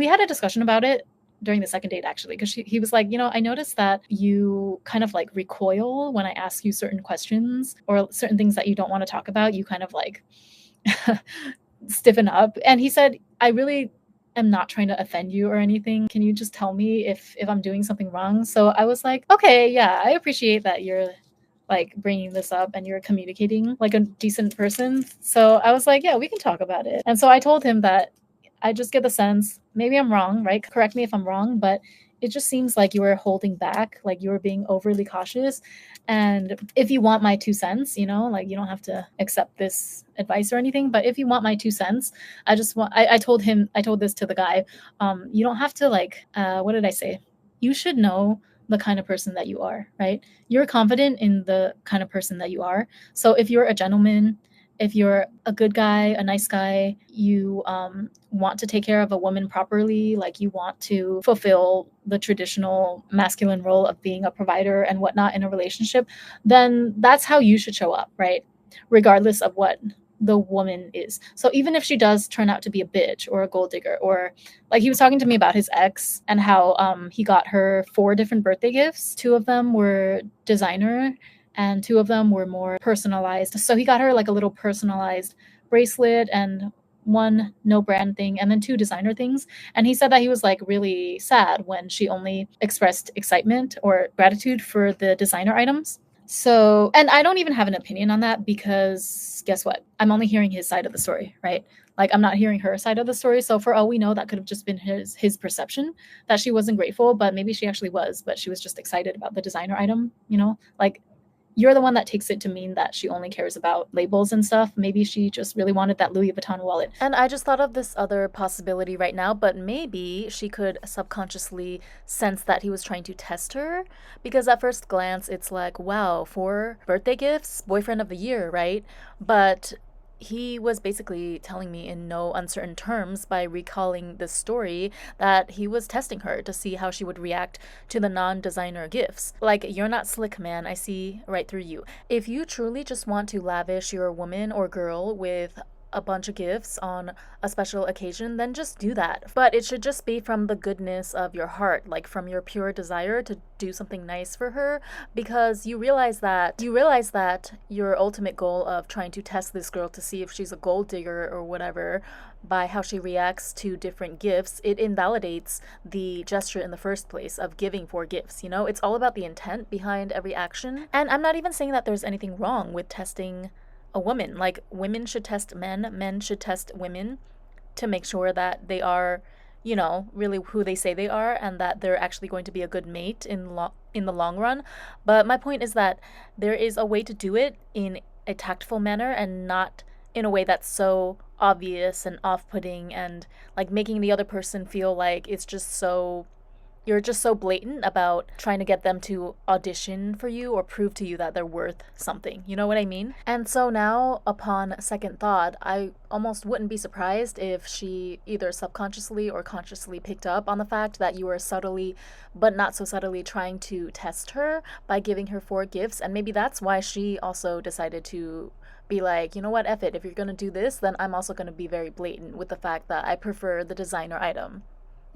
we had a discussion about it during the second date actually, because he was like, I noticed that you kind of like recoil when I ask you certain questions or certain things that you don't want to talk about. You kind of like stiffen up. And he said, I really am not trying to offend you or anything. Can you just tell me if I'm doing something wrong? So I was like, okay, yeah, I appreciate that you're like bringing this up and you're communicating like a decent person. So I was like, yeah, we can talk about it. And so I told him that I just get the sense, maybe I'm wrong, right? Correct me if I'm wrong, but it just seems like you were holding back, like you were being overly cautious. And if you want my 2 cents, like you don't have to accept this advice or anything, but if you want my 2 cents, I told him, I told this to the guy, you don't have to like, what did I say? You should know the kind of person that you are, right? You're confident in the kind of person that you are. So if you're a gentleman, if you're a good guy, a nice guy, you want to take care of a woman properly, like you want to fulfill the traditional masculine role of being a provider and whatnot in a relationship, then that's how you should show up, right? Regardless of what the woman is. So even if she does turn out to be a bitch or a gold digger, or like he was talking to me about his ex and how he got her 4 different birthday gifts. 2 of them were designer and 2 of them were more personalized. So he got her like a little personalized bracelet and one no brand thing and then 2 designer things. And he said that he was like really sad when she only expressed excitement or gratitude for the designer items. So, and I don't even have an opinion on that because guess what? I'm only hearing his side of the story, right? Like I'm not hearing her side of the story. So for all we know, that could have just been his perception that she wasn't grateful, but maybe she actually was, but she was just excited about the designer item, Like you're the one that takes it to mean that she only cares about labels and stuff. Maybe she just really wanted that Louis Vuitton wallet. And I just thought of this other possibility right now, but maybe she could subconsciously sense that he was trying to test her. Because at first glance, it's like, wow, 4 birthday gifts, boyfriend of the year, right? But he was basically telling me in no uncertain terms by recalling this story that he was testing her to see how she would react to the non designer gifts. Like, you're not slick, man. I see right through you. If you truly just want to lavish your woman or girl with a bunch of gifts on a special occasion, then just do that. But it should just be from the goodness of your heart, like from your pure desire to do something nice for her, because you realize that your ultimate goal of trying to test this girl to see if she's a gold digger or whatever by how she reacts to different gifts, it invalidates the gesture in the first place of giving 4 gifts. It's all about the intent behind every action. And I'm not even saying that there's anything wrong with testing a woman. Like, women should test men, men should test women to make sure that they are, really who they say they are and that they're actually going to be a good mate in the long run. But my point is that there is a way to do it in a tactful manner and not in a way that's so obvious and off-putting and like making the other person feel like you're just so blatant about trying to get them to audition for you or prove to you that they're worth something. You know what I mean? And so now, upon second thought, I almost wouldn't be surprised if she either subconsciously or consciously picked up on the fact that you were subtly, but not so subtly, trying to test her by giving her 4 gifts. And maybe that's why she also decided to be like, you know what, F it. If you're going to do this, then I'm also going to be very blatant with the fact that I prefer the designer item.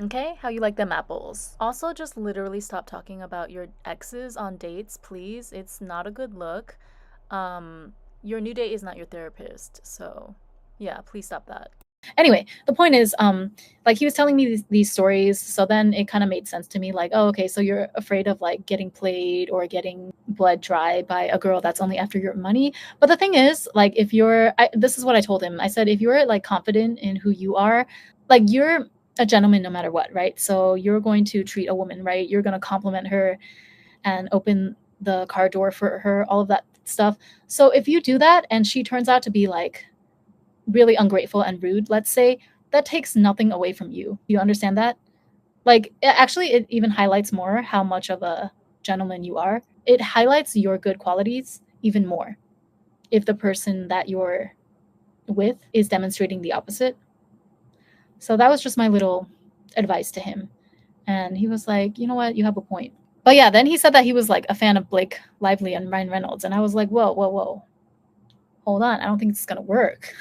Okay, how you like them apples? Also, just literally stop talking about your exes on dates, please. It's not a good look. Your new date is not your therapist, so yeah, please stop that. Anyway, the point is, like he was telling me these stories, so then it kind of made sense to me. Like, oh, okay, so you're afraid of like getting played or getting bled dry by a girl that's only after your money. But the thing is, like, this is what I told him. I said, if you're like confident in who you are, like you're a gentleman no matter what, right? So you're going to treat a woman right. You're going to compliment her and open the car door for her, all of that stuff. So if you do that and she turns out to be like really ungrateful and rude, let's say, that takes nothing away from you. You understand that? Like, it even highlights more how much of a gentleman you are. It highlights your good qualities even more if the person that you're with is demonstrating the opposite. So that was just my little advice to him. And he was like, you know what? You have a point. But yeah, then he said that he was like a fan of Blake Lively and Ryan Reynolds. And I was like, whoa, whoa, whoa. Hold on. I don't think it's going to work.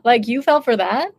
Like, you fell for that?